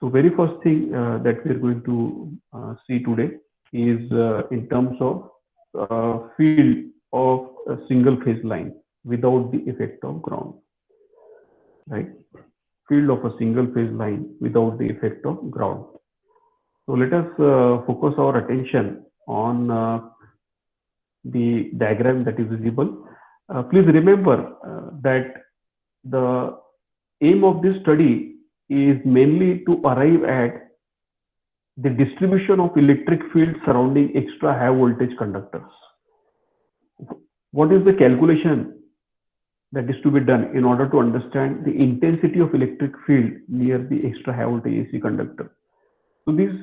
So very first thing that we are going to see today is in terms of field of a single phase line without the effect of ground, right? Field of a single phase line without the effect of ground. So let us focus our attention on the diagram that is visible. Please remember that the aim of this study is mainly to arrive at the distribution of electric field surrounding extra high voltage conductors. What is the calculation that is to be done in order to understand the intensity of electric field near the extra high voltage AC conductor? So these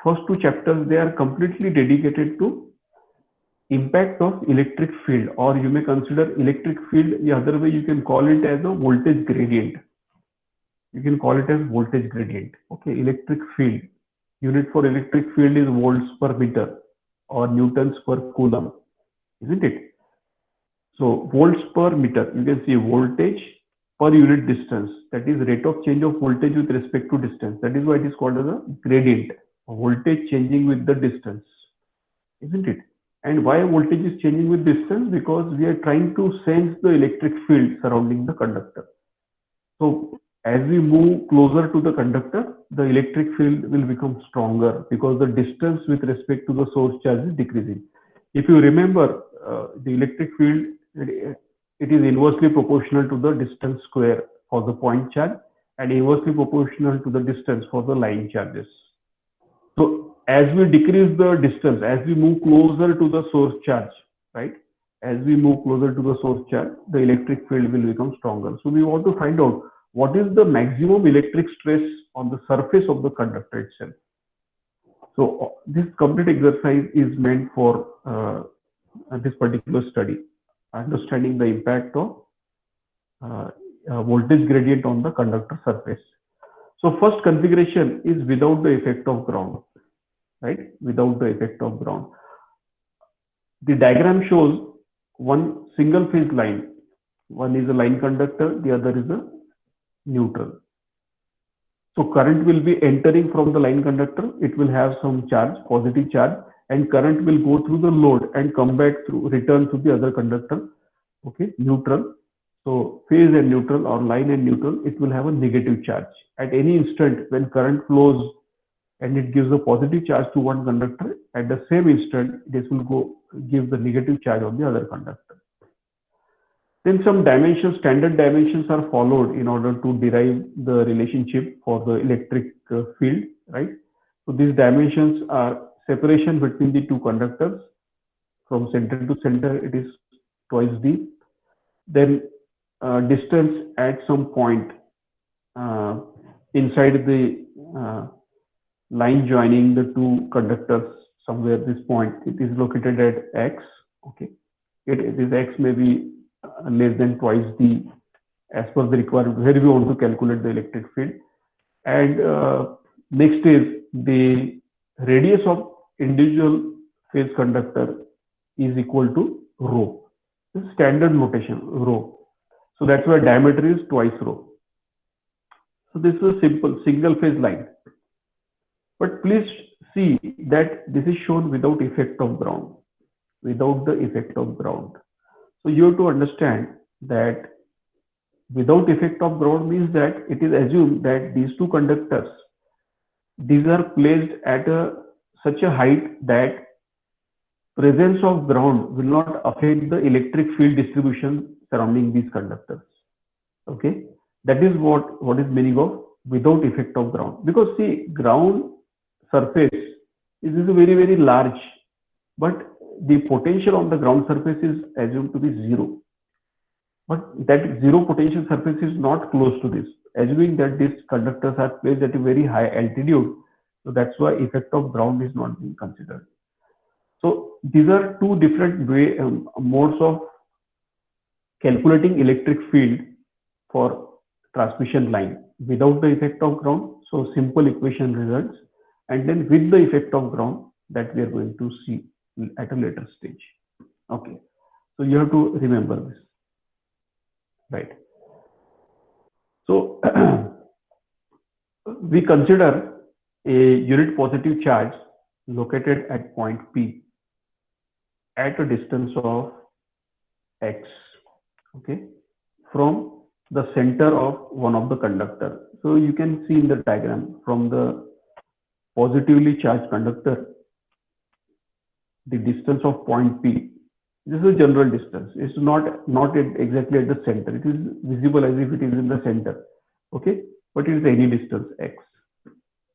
first two chapters, they are completely dedicated to impact of electric field, or you may consider electric field, the other way you can call it as a voltage gradient. You can call it as voltage gradient. Okay, electric field. Unit for electric field is volts per meter or newtons per coulomb, isn't it? So volts per meter, you can see voltage per unit distance. That is rate of change of voltage with respect to distance. That is why it is called as a gradient. Voltage changing with the distance, isn't it? And why voltage is changing with distance? Because we are trying to sense the electric field surrounding the conductor. So as we move closer to the conductor, the electric field will become stronger because the distance with respect to the source charge is decreasing. If you remember, the electric field, it is inversely proportional to the distance square for the point charge and inversely proportional to the distance for the line charges. So as we decrease the distance, as we move closer to the source charge, right? As we move closer to the source charge, the electric field will become stronger. So we want to find out what is the maximum electric stress on the surface of the conductor itself. So this complete exercise is meant for this particular study, understanding the impact of voltage gradient on the conductor surface. So first configuration is without the effect of ground, right? Without the effect of ground. The diagram shows one single phase line. One is a line conductor, the other is a neutral. So current will be entering from the line conductor. It will have some charge, positive charge, and current will go through the load and come back through, return to the other conductor. Okay, neutral. So phase and neutral, or line and neutral, it will have a negative charge. At any instant when current flows and it gives a positive charge to one conductor, at the same instant this will go give the negative charge on the other conductor. Then some dimensions, standard dimensions are followed in order to derive the relationship for the electric field, right? So these dimensions are separation between the two conductors. From center to center, it is twice d. Then distance at some point inside the line joining the two conductors, somewhere this point, it is located at x. Okay, this x may be less than twice the as per the requirement where we want to calculate the electric field. And next is the radius of individual phase conductor is equal to rho. This is standard notation, rho. So that's why diameter is twice rho. So this is a simple single phase line. But please see that this is shown without effect of ground, without the effect of ground. So you have to understand that without effect of ground means that it is assumed that these two conductors, these are placed at such a height that presence of ground will not affect the electric field distribution surrounding these conductors. Okay, that is what is meaning of without effect of ground. Because see, ground surface is very large, but the potential on the ground surface is assumed to be zero. But that zero potential surface is not close to this, assuming that these conductors are placed at a very high altitude. So that's why effect of ground is not being considered. So these are two different modes of calculating electric field for transmission line. Without the effect of ground, so simple equation results, and then with the effect of ground, that we are going to see at a later stage. Okay, so you have to remember this, right? So we consider a unit positive charge located at point P at a distance of x, okay, from the center of one of the conductor. So you can see in the diagram, from the positively charged conductor, the distance of point P. This is a general distance. It's not exactly at the center. It is visible as if it is in the center, okay, but it is any distance x,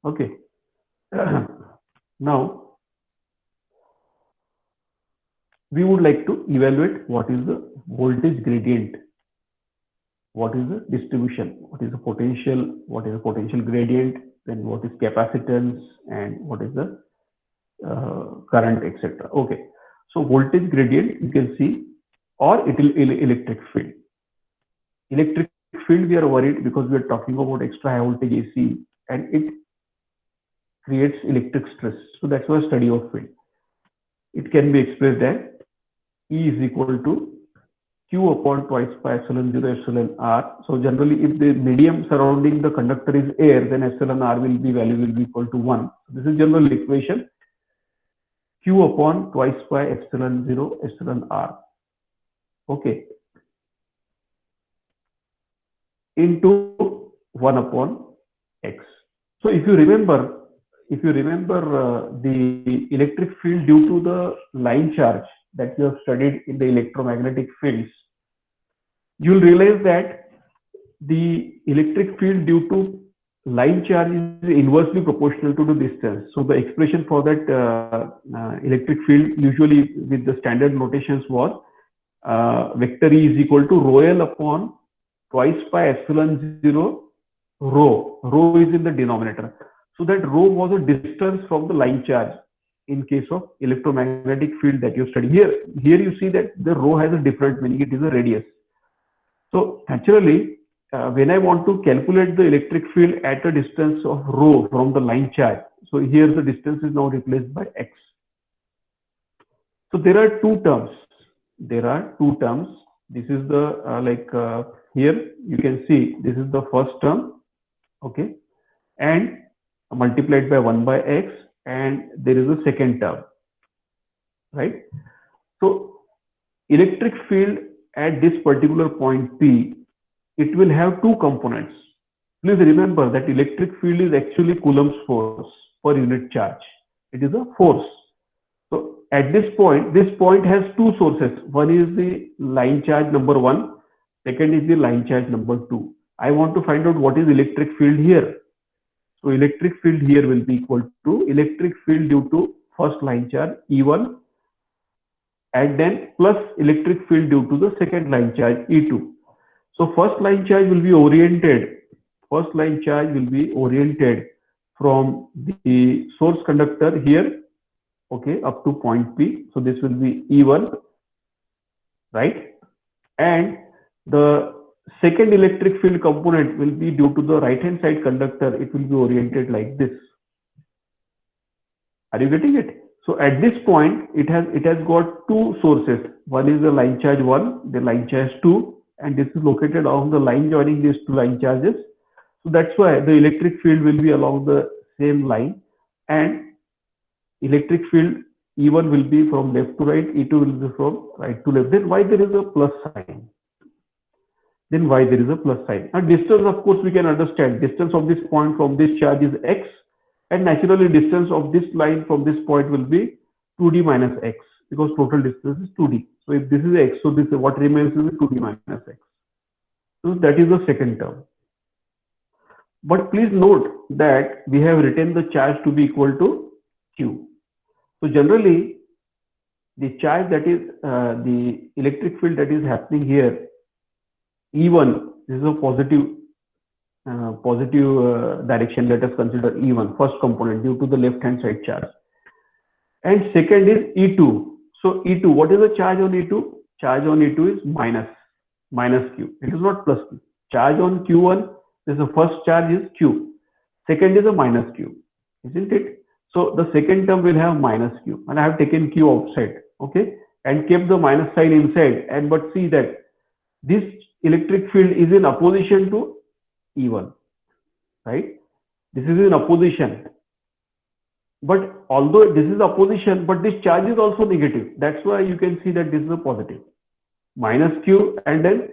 okay. Now we would like to evaluate what is the voltage gradient, what is the distribution, what is the potential gradient, then what is capacitance, and what is the current, etc. Okay, so voltage gradient you can see, or it will electric field. Electric field, we are worried because we are talking about extra high voltage AC and it creates electric stress. So that's why study of field. It can be expressed as E is equal to Q upon twice pi epsilon 0 epsilon R. So generally, if the medium surrounding the conductor is air, then epsilon R value will be equal to 1. This is general equation. Q upon twice pi epsilon 0 epsilon R. Okay. Into 1 upon X. So if you remember the electric field due to the line charge that you have studied in the electromagnetic fields, you will realize that the electric field due to line charge is inversely proportional to the distance. So the expression for that electric field usually with the standard notations was vector E is equal to rho L upon twice pi epsilon 0 rho. Rho is in the denominator. So that rho was a distance from the line charge in case of electromagnetic field that you study. Here you see that the rho has a different meaning. It is a radius. So naturally, when I want to calculate the electric field at a distance of rho from the line charge, so here the distance is now replaced by x. So there are two terms. This is the here you can see this is the first term, okay, and multiplied by 1 by x, and there is a second term, right? So electric field at this particular point P, it will have two components. Please remember that electric field is actually Coulomb's force per unit charge. It is a force. So at this point has two sources. One is the line charge number 1, second is the line charge number 2. I want to find out what is electric field here. So electric field here will be equal to electric field due to first line charge E1, and then plus electric field due to the second line charge E2. So first line charge will be oriented from the source conductor here, okay, up to point P. So this will be E1, right? And the second electric field component will be due to the right hand side conductor. It will be oriented like this. Are you getting it? So at this point, it has got two sources. One is the line charge 1, the line charge 2, and this is located along the line joining these two line charges. So that's why the electric field will be along the same line, and electric field E1 will be from left to right, E2 will be from right to left. Then why there is a plus sign? Now distance, of course, we can understand. Distance of this point from this charge is x, and naturally distance of this line from this point will be 2d minus x, because total distance is 2d. So if this is x, so this what remains is 2d minus x. So that is the second term. But please note that we have written the charge to be equal to q. So generally, the charge that is the electric field that is happening here, E1, this is a positive direction. Let us consider E1, first component, due to the left hand side charge, and second is E2. So E2, what is the charge on E2? Charge on E2 is minus q. It is not plus q. Charge on Q1, this is the first charge is q, second is a minus q, isn't it? So the second term will have minus q, and I have taken q outside, okay, and kept the minus sign inside, and but see that this electric field is in opposition to E1, right? This is in opposition. But although this is opposition, but this charge is also negative. That's why you can see that this is a positive. Minus Q, and then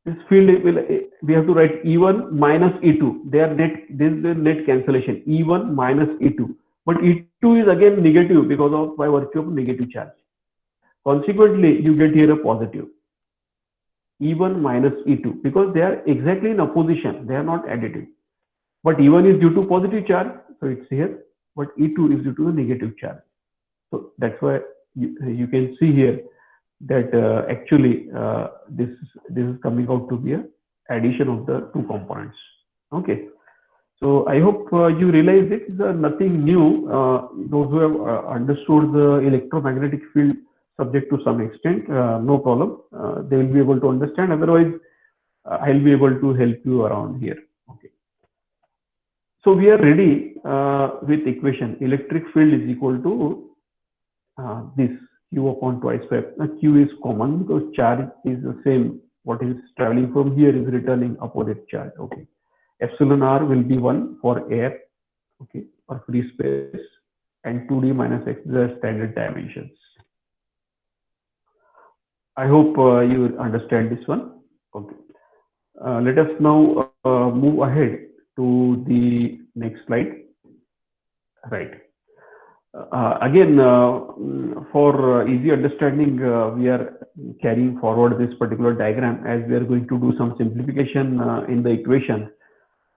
this field will, we have to write E1 minus E2. They are net, this is the net cancellation. E1 minus E2. But E2 is again negative because of by virtue of negative charge. Consequently, you get here a positive. E1 minus E2 because they are exactly in opposition. They are not additive. But E1 is due to positive charge, so it's here. But E2 is due to the negative charge. So that's why you can see here that actually this is coming out to be a addition of the two components. Okay. So I hope you realize it is nothing new. Those who have understood the electromagnetic field subject to some extent, no problem. They will be able to understand. Otherwise, I'll be able to help you around here. Okay. So we are ready with equation. Electric field is equal to this Q upon twice pi. Now Q is common because charge is the same. What is traveling from here is returning opposite charge. Okay. Epsilon R will be 1 for air, okay, or free space, and 2D minus x is the standard dimensions. I hope you understand this one. Okay. Let us now move ahead to the next slide. Right. Again, for easy understanding, we are carrying forward this particular diagram as we are going to do some simplification in the equation.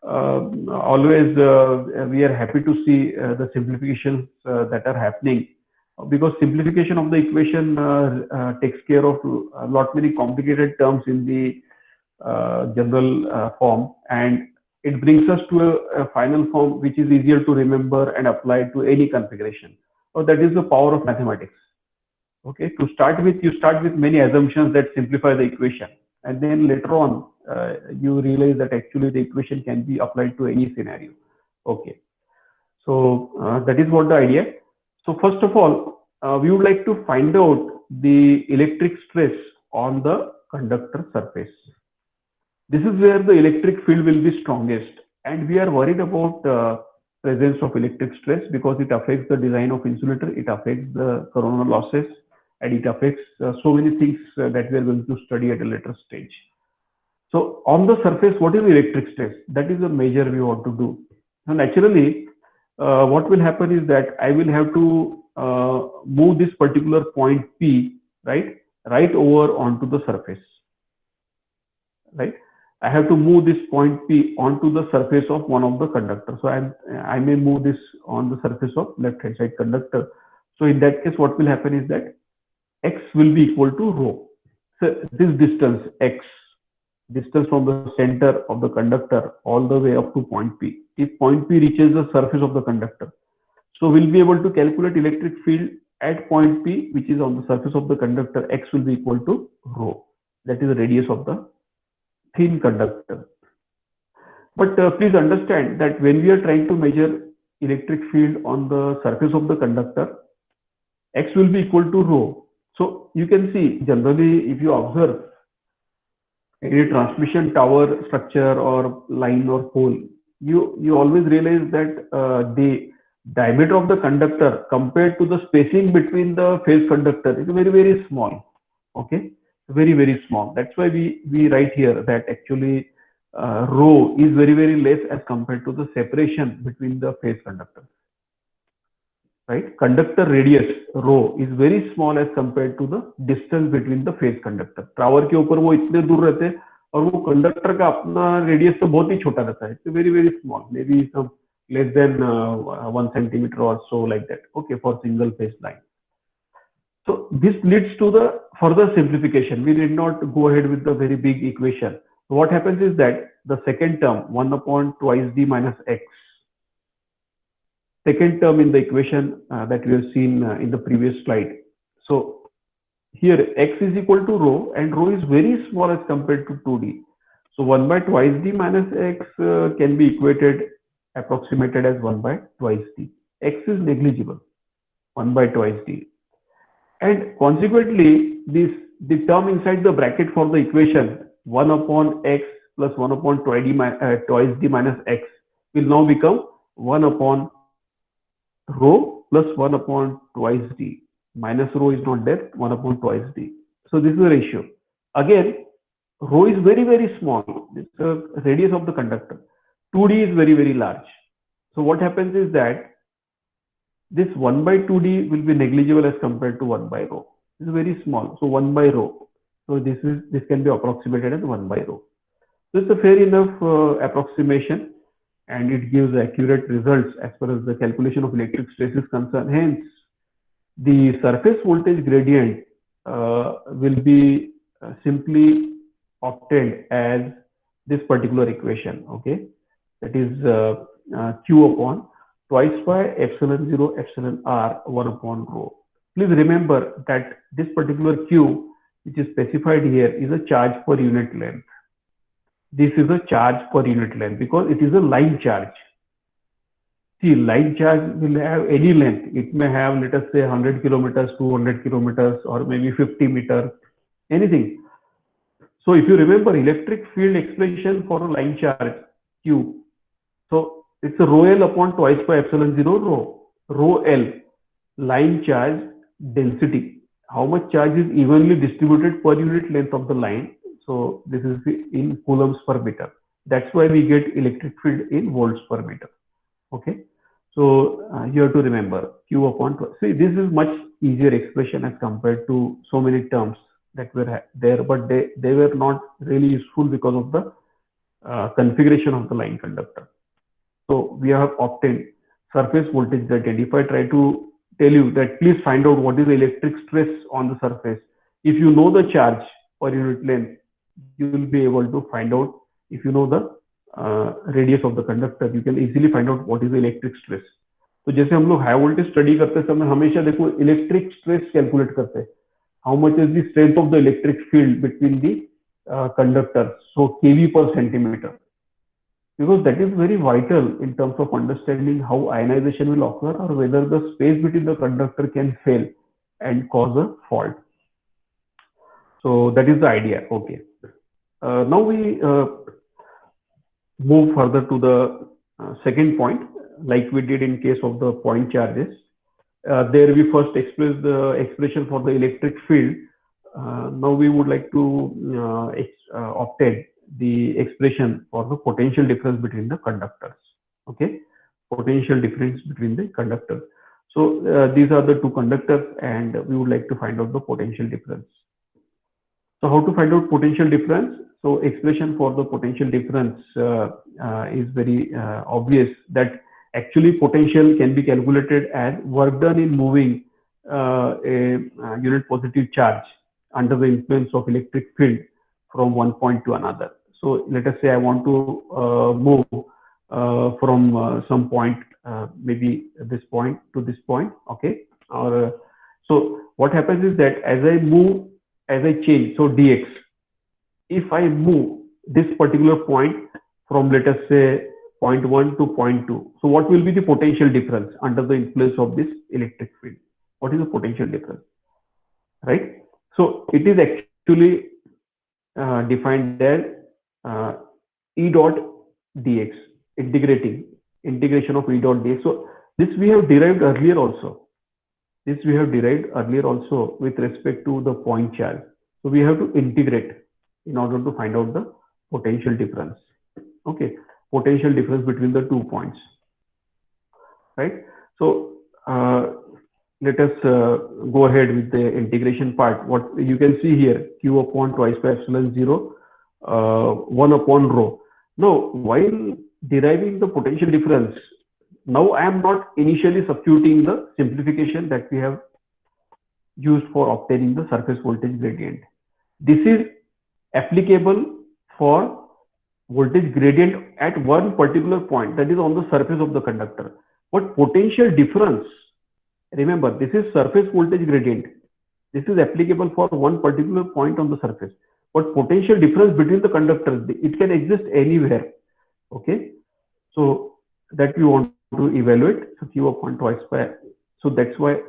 Always we are happy to see the simplifications that are happening, because simplification of the equation takes care of a lot many complicated terms in the general form, and it brings us to a final form which is easier to remember and apply to any configuration. So that is the power of mathematics. Okay, to start with, you start with many assumptions that simplify the equation, and then later on you realize that actually the equation can be applied to any scenario. Okay, so that is what the idea. So first of all, we would like to find out the electric stress on the conductor surface. This is where the electric field will be strongest, and we are worried about presence of electric stress because it affects the design of insulator, it affects the coronal losses, and it affects so many things that we are going to study at a later stage. So on the surface, what is electric stress? That is the measure we want to do. Now naturally, what will happen is that I will have to move this particular point P, right over onto the surface, right? I have to move this point P onto the surface of one of the conductors. So I may move this on the surface of left hand side conductor. So in that case, what will happen is that x will be equal to rho. So this distance x, distance from the center of the conductor all the way up to point P. If point P reaches the surface of the conductor, so we'll be able to calculate electric field at point P, which is on the surface of the conductor. X will be equal to rho. That is the radius of the thin conductor. But please understand that when we are trying to measure electric field on the surface of the conductor, x will be equal to rho. So you can see generally if you observe any transmission tower structure or line or pole, you always realize that the diameter of the conductor compared to the spacing between the phase conductor is very small. Okay, very small. That's why we write here that actually rho is very less as compared to the separation between the phase conductors. Right, conductor radius rho is very small as compared to the distance between the phase conductor. Tower के ऊपर वो इतने दूर रहते हैं और वो conductor का अपना रेडियस तो बहुत ही छोटा रहता है. It's very small, maybe some less than 1 centimeter or so, like that. Okay, for single phase line. So this leads to the further simplification. We did not go ahead with the very big equation. So what happens is that the second term 1 upon twice d minus x, second term in the equation that we have seen in the previous slide. So here x is equal to rho, and rho is very small as compared to 2d. So 1 by twice d minus x can be equated, approximated as 1 by twice d. X is negligible, 1 by twice d. And consequently, the term inside the bracket for the equation 1 upon x plus 1 upon twice d minus x will now become 1 upon rho plus 1 upon twice d. Minus rho is not there, 1 upon twice d. So this is the ratio. Again, rho is very, very small. It's the radius of the conductor. 2d is very, very large. So what happens is that this 1 by 2d will be negligible as compared to 1 by rho. This is very small. So 1 by rho. So this can be approximated as 1 by rho. So it's a fair enough approximation, and it gives accurate results as far as the calculation of electric stress is concerned. Hence, the surface voltage gradient will be simply obtained as this particular equation. Okay, that is Q upon twice pi epsilon 0 epsilon r 1 upon rho. Please remember that this particular Q, which is specified here, is a charge per unit length. This is a charge per unit length because it is a line charge. See, line charge will have any length. It may have, let us say, 100 kilometers, 200 kilometers, or maybe 50 meters, anything. So if you remember electric field expression for a line charge Q, so it's a rho L upon twice pi epsilon 0 rho. Rho L, line charge density. How much charge is evenly distributed per unit length of the line? So this is in coulombs per meter. That's why we get electric field in volts per meter. Okay. So you have to remember Q upon 12. See, this is much easier expression as compared to so many terms that were there, but they were not really useful because of the configuration of the line conductor. So we have obtained surface voltage gradient. If I try to tell you that please find out what is the electric stress on the surface, if you know the charge per unit length, you will be able to find out. If you know the radius of the conductor, you can easily find out what is the electric stress. तो जैसे हम लोग high voltage study करते समय हमेशा देखो electric stress calculate करते हैं. How much is the strength of the electric field between the conductor, so kV per centimetre, because that is very vital in terms of understanding how ionization will occur or whether the space between the conductor can fail and cause a fault. So that is the idea. Okay. Now we move further to the second point, like we did in case of the point charges. There we first express the expression for the electric field. Now we would like to obtain the expression for the potential difference between the conductors. Okay, potential difference between the conductors. So these are the two conductors, and we would like to find out the potential difference. So how to find out potential difference? So expression for the potential difference is very obvious, that actually potential can be calculated as work done in moving a unit positive charge under the influence of electric field from one point to another. So let us say I want to move from some point, maybe this point to this point. Okay, or so what happens is that as I move, as I change, so dx, if I move this particular point from, let us say, point 1 to point 2, so what will be the potential difference under the influence of this electric field? What is the potential difference, right? So it is actually defined as E dot dx, integration of E dot dx. So this we have derived earlier also. This we have derived earlier also with respect to the point charge. So we have to integrate in order to find out the potential difference. Okay, potential difference between the 2 points, right? So let us go ahead with the integration part. What you can see here, Q upon twice pi epsilon 0, 1 upon rho. Now, while deriving the potential difference, now I am not initially substituting the simplification that we have used for obtaining the surface voltage gradient. This is applicable for voltage gradient at one particular point, that is on the surface of the conductor. But potential difference, remember, this is surface voltage gradient. This is applicable for one particular point on the surface. But potential difference between the conductors, it can exist anywhere. Okay, so that we want to evaluate. So Q upon twice pi. So that's why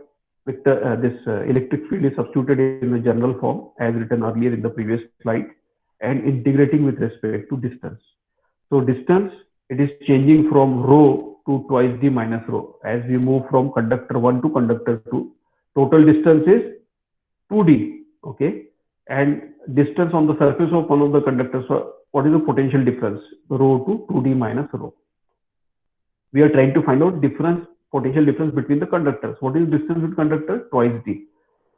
with this electric field is substituted in the general form as written earlier in the previous slide, and integrating with respect to distance. So distance, it is changing from rho to twice d minus rho. As we move from conductor 1 to conductor 2, total distance is 2d, okay, and distance on the surface of one of the conductors. So what is the potential difference? Rho to 2d minus rho. We are trying to find out potential difference between the conductors. What is distance between conductor? Twice d.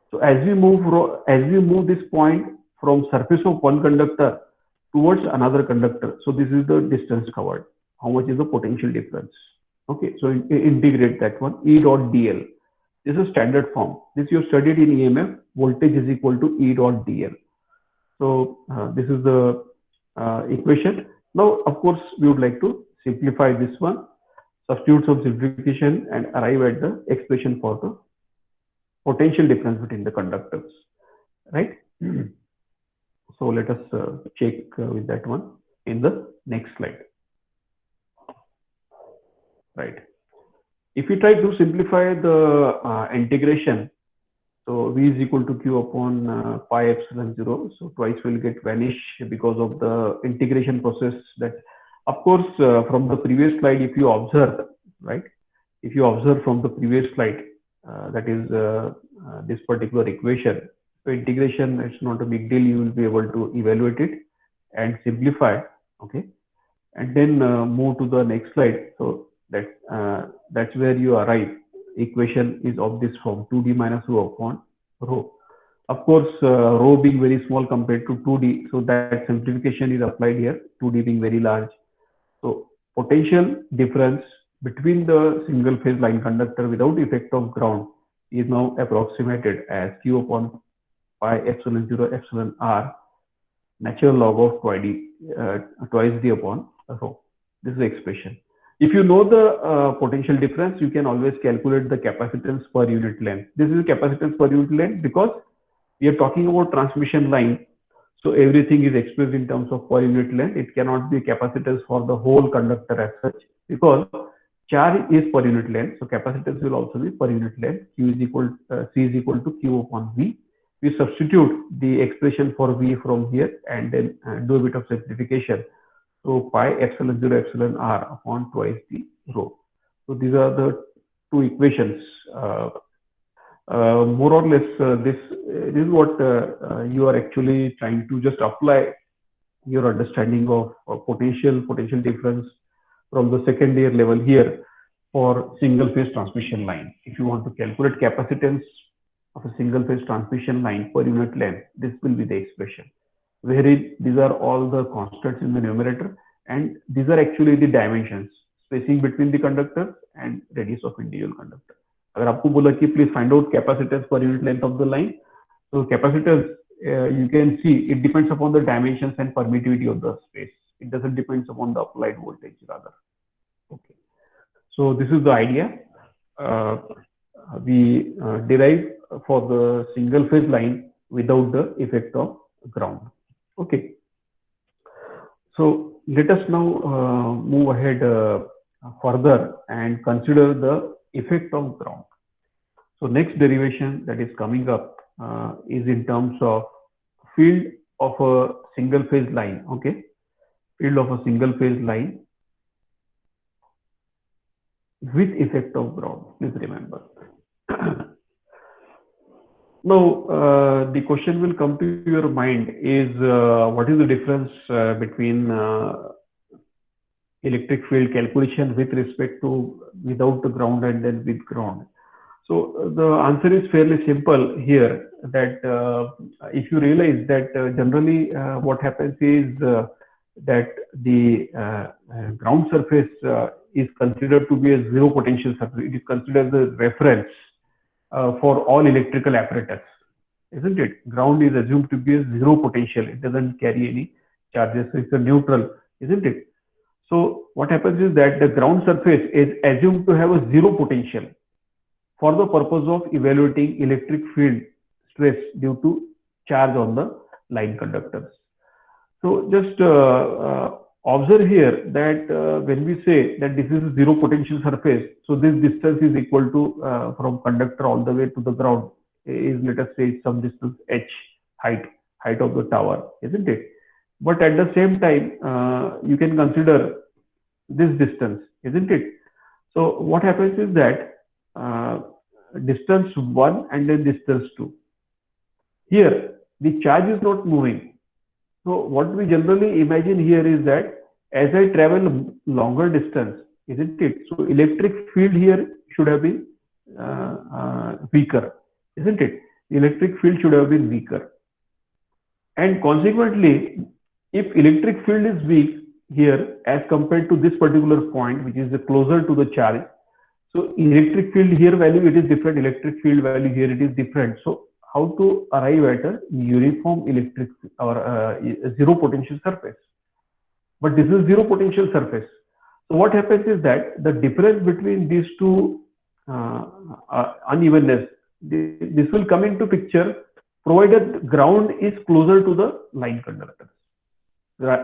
So as we move this point from surface of one conductor towards another conductor, so this is the distance covered. How much is the potential difference? Okay, so integrate that one. E dot dl. This is standard form. This you studied in EMF. Voltage is equal to E dot dl. So this is the equation. Now, of course, we would like to simplify this one, substitute some simplification, and arrive at the expression for the potential difference between the conductors, right? So let us check with that one in the next slide, right? If we try to simplify the integration, so V is equal to Q upon pi epsilon 0. So twice will get vanish because of the integration process. That, of course, from the previous slide, if you observe, right? If you observe from the previous slide, that is this particular equation, so integration, it's not a big deal. You will be able to evaluate it and simplify, okay, and then move to the next slide. So that's where you arrive. Equation is of this form: 2d minus rho upon rho. Of course, rho being very small compared to 2d, so that simplification is applied here. 2d being very large, so potential difference between the single phase line conductor without effect of ground is now approximated as Q upon pi epsilon 0 epsilon r natural log of twice d upon rho. This is the expression. If you know the potential difference, you can always calculate the capacitance per unit length. This is capacitance per unit length because we are talking about transmission line. So everything is expressed in terms of per unit length. It cannot be capacitance for the whole conductor as such because charge is per unit length. So capacitance will also be per unit length. C is equal to Q upon V. We substitute the expression for V from here and then do a bit of simplification. So pi epsilon 0 epsilon r upon twice d rho. So these are the two equations. More or less, this is what you are actually trying to just apply your understanding of potential difference from the second year level here for single phase transmission line. If you want to calculate capacitance of a single phase transmission line per unit length, this will be the expression. Wherein these are all the constants in the numerator, and these are actually the dimensions, spacing between the conductors and radius of individual conductor. अगर आपको बोला कि please find out capacitance per unit length of the line, so capacitance you can see it depends upon the dimensions and permittivity of the space. It doesn't depend upon the applied voltage rather. Okay, so this is the idea we derive for the single phase line without the effect of ground. Okay, so let us now move ahead further and consider the effect of ground. So next derivation that is coming up is in terms of field of a single phase line. Okay, field of a single phase line with effect of ground. Please remember. Now, the question will come to your mind is what is the difference between electric field calculation with respect to without the ground and then with ground? So the answer is fairly simple here, that if you realize that generally what happens is that the ground surface is considered to be a zero potential surface. It is considered the reference for all electrical apparatus, isn't it? Ground is assumed to be a zero potential. It doesn't carry any charges. So it's a neutral, isn't it? So what happens is that the ground surface is assumed to have a zero potential for the purpose of evaluating electric field stress due to charge on the line conductors. So just observe here that when we say that this is a zero potential surface, so this distance is equal to from conductor all the way to the ground is, let us say, some distance h, height of the tower, isn't it? But at the same time, you can consider this distance, isn't it? So what happens is that distance 1 and then distance 2. Here, the charge is not moving. So what we generally imagine here is that as I travel longer distance, isn't it? So electric field here should have been weaker, isn't it? The electric field should have been weaker. And consequently, if electric field is weak here as compared to this particular point, which is closer to the charge, so electric field here value it is different, electric field value here it is different. So how to arrive at a uniform electric or zero potential surface? But this is zero potential surface. So what happens is that the difference between these two unevenness, this will come into picture provided ground is closer to the line conductors.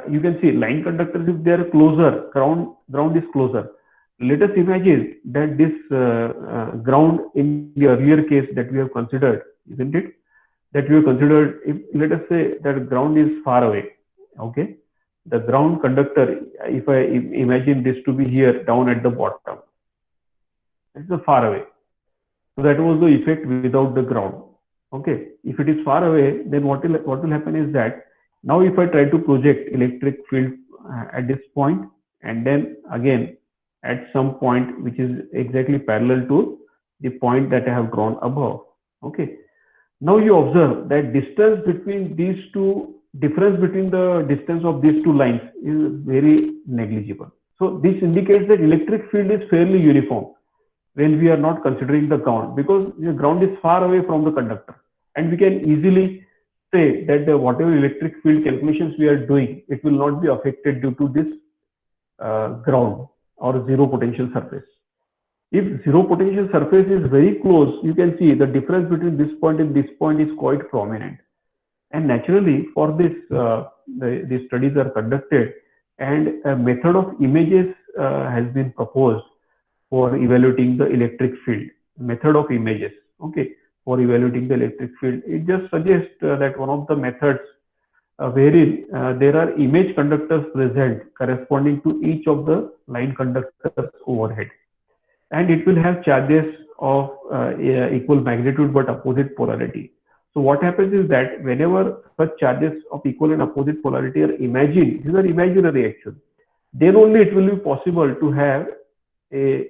You can see line conductors, if they are closer, ground is closer. Let us imagine that this ground in the earlier case that we have considered, isn't it? That we have considered, if, let us say that ground is far away, okay? The ground conductor, if I imagine this to be here down at the bottom, it's a far away. So that was the effect without the ground. Okay, if it is far away, then what will happen is that now if I try to project electric field at this point, and then again at some point which is exactly parallel to the point that I have drawn above. Okay, now you observe that distance between these two, difference between the distance of these two lines is very negligible. So this indicates that electric field is fairly uniform when we are not considering the ground, because the ground is far away from the conductor, and we can easily say that whatever electric field calculations we are doing, it will not be affected due to this ground or zero potential surface. If zero potential surface is very close, you can see the difference between this point and this point is quite prominent. And naturally, for this, the studies are conducted, and a method of images has been proposed for evaluating the electric field. Method of images, okay, for evaluating the electric field. It just suggests that one of the methods wherein there are image conductors present corresponding to each of the line conductors overhead, and it will have charges of equal magnitude but opposite polarity. So what happens is that whenever such charges of equal and opposite polarity are imagined, these are imaginary actually, then only it will be possible to have a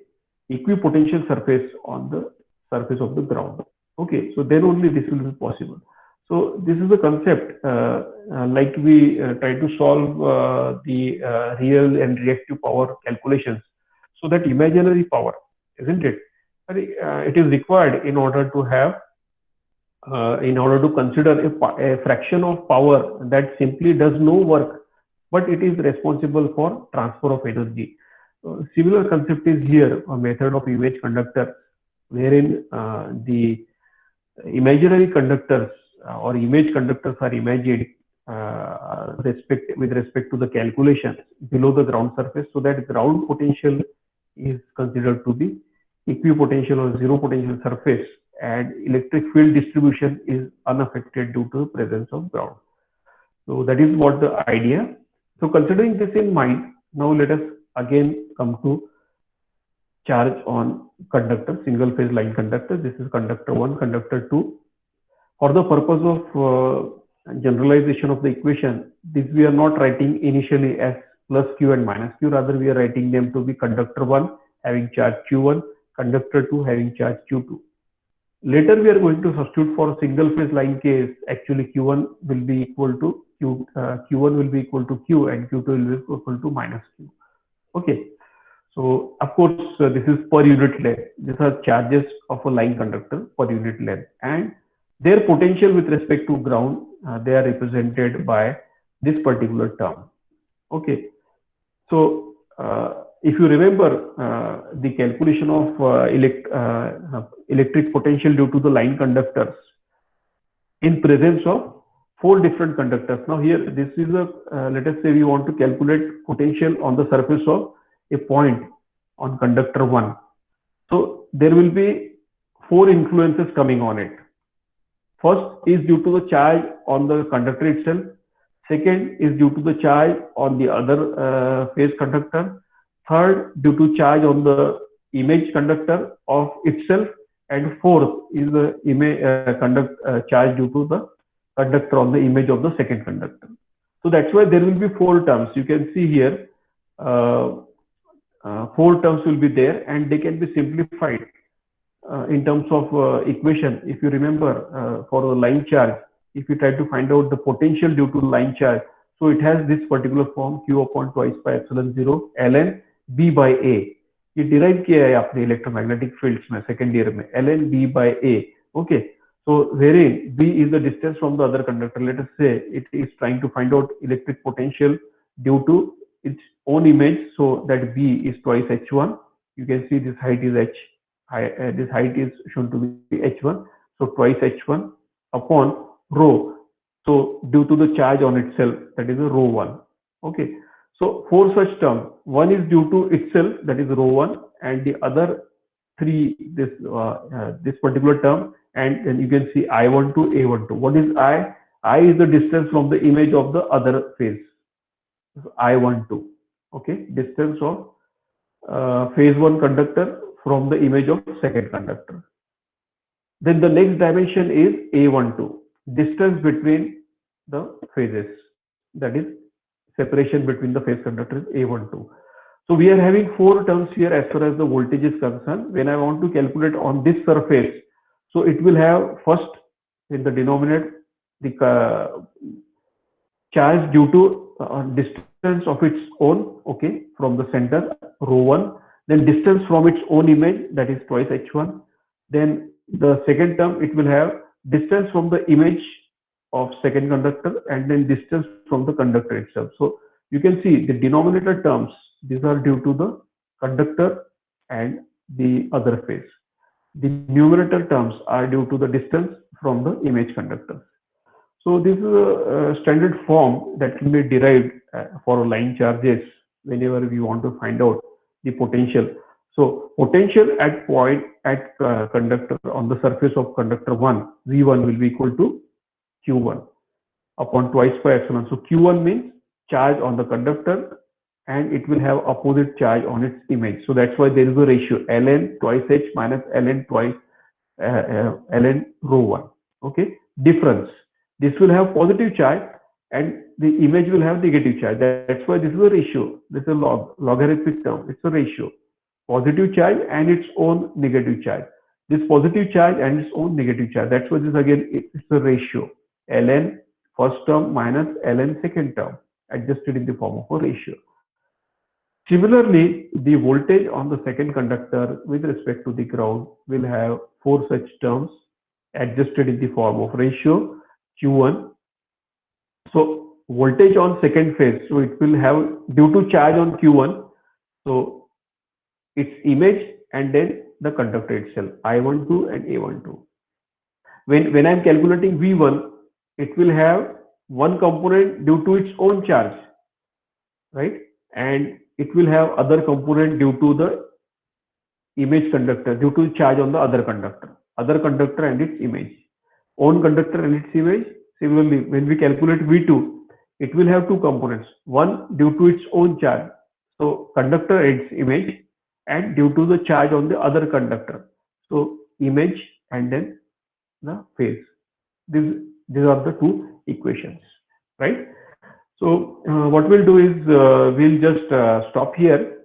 equipotential surface on the surface of the ground. Okay, so then only this will be possible. So this is the concept, like we try to solve the real and reactive power calculations. So that imaginary power, isn't it? It is required in order to have, in order to consider a fraction of power that simply does no work, but it is responsible for transfer of energy. Similar concept is here, a method of image conductor, wherein the imaginary conductors or image conductors are imagined with respect to the calculations below the ground surface, so that ground potential is considered to be equipotential or zero potential surface, and electric field distribution is unaffected due to the presence of ground. So that is what the idea. So considering this in mind, now let us again come to charge on conductor, single phase line conductor. This is conductor 1, conductor 2. For the purpose of generalization of the equation, this we are not writing initially as plus q and minus q, rather we are writing them to be conductor 1 having charge q1, conductor 2 having charge q2. Later we are going to substitute for single phase line case. Actually q1 will be equal to q, q1 will be equal to q, and q2 will be equal to minus q. Okay. So of course this is per unit length. These are charges of a line conductor per unit length, and their potential with respect to ground, they are represented by this particular term. Okay. So if you remember the calculation of electric potential due to the line conductors in presence of 4 different conductors. Now here this is a, let us say we want to calculate potential on the surface of a point on conductor 1. So there will be 4 influences coming on it. First is due to the charge on the conductor itself. Second is due to the charge on the other phase conductor. Third, due to charge on the image conductor of itself, and fourth is the image charge due to the conductor on the image of the second conductor. So that's why there will be four terms. You can see here, four terms will be there, and they can be simplified in terms of equation. If you remember, for the line charge, if you try to find out the potential due to line charge, so it has this particular form, q upon twice pi epsilon 0 ln b by a. ये derive किया है आपने electromagnetic fields में second year में, ln b by a. Okay, so wherein b is the distance from the other conductor. Let us say it is trying to find out electric potential due to its own image, so that b is twice h1. You can see this height is h. This height is shown to be h1, so twice h1 upon rho. So due to the charge on itself, that is a rho 1. Okay, so four such terms. One is due to itself, that is rho 1, and the other three, this particular term, and then you can see I12, A12. What is I? I is the distance from the image of the other phase. So I12. Okay, distance of phase 1 conductor from the image of second conductor. Then the next dimension is A12, distance between the phases, that is separation between the phase conductors, A12. So we are having four terms here as far as the voltage is concerned. When I want to calculate on this surface, so it will have first in the denominator the charge due to distance of its own, okay, from the center, rho 1, then distance from its own image, that is twice h1. Then the second term, it will have distance from the image of second conductor, and then distance from the conductor itself. So you can see the denominator terms, these are due to the conductor and the other phase. The numerator terms are due to the distance from the image conductor. So this is a standard form that can be derived for line charges whenever we want to find out the potential. So potential at point at conductor on the surface of conductor 1, V1 will be equal to Q1 upon twice pi epsilon. So Q1 means charge on the conductor, and it will have opposite charge on its image. So that's why there is a ratio ln twice h minus ln twice ln rho 1. Okay, difference. This will have positive charge and the image will have negative charge. That's why this is a ratio. This is a logarithmic term. It's a ratio. Positive charge and its own negative charge. This positive charge and its own negative charge. That's why this again, it's a ratio. ln first term minus ln second term, adjusted in the form of a ratio. Similarly, the voltage on the second conductor with respect to the ground will have four such terms adjusted in the form of ratio Q1. So voltage on second phase, so it will have due to charge on Q1, so its image and then the conductor itself, I12 and A12. When I'm calculating V1, it will have one component due to its own charge, right? And it will have other component due to the image conductor, due to charge on the other conductor and its image. Own conductor and its image. Similarly, when we calculate V2, it will have two components. One due to its own charge, so conductor and its image, and due to the charge on the other conductor, so image and then the phase. These are the two equations, right? So what we'll do is we'll just stop here.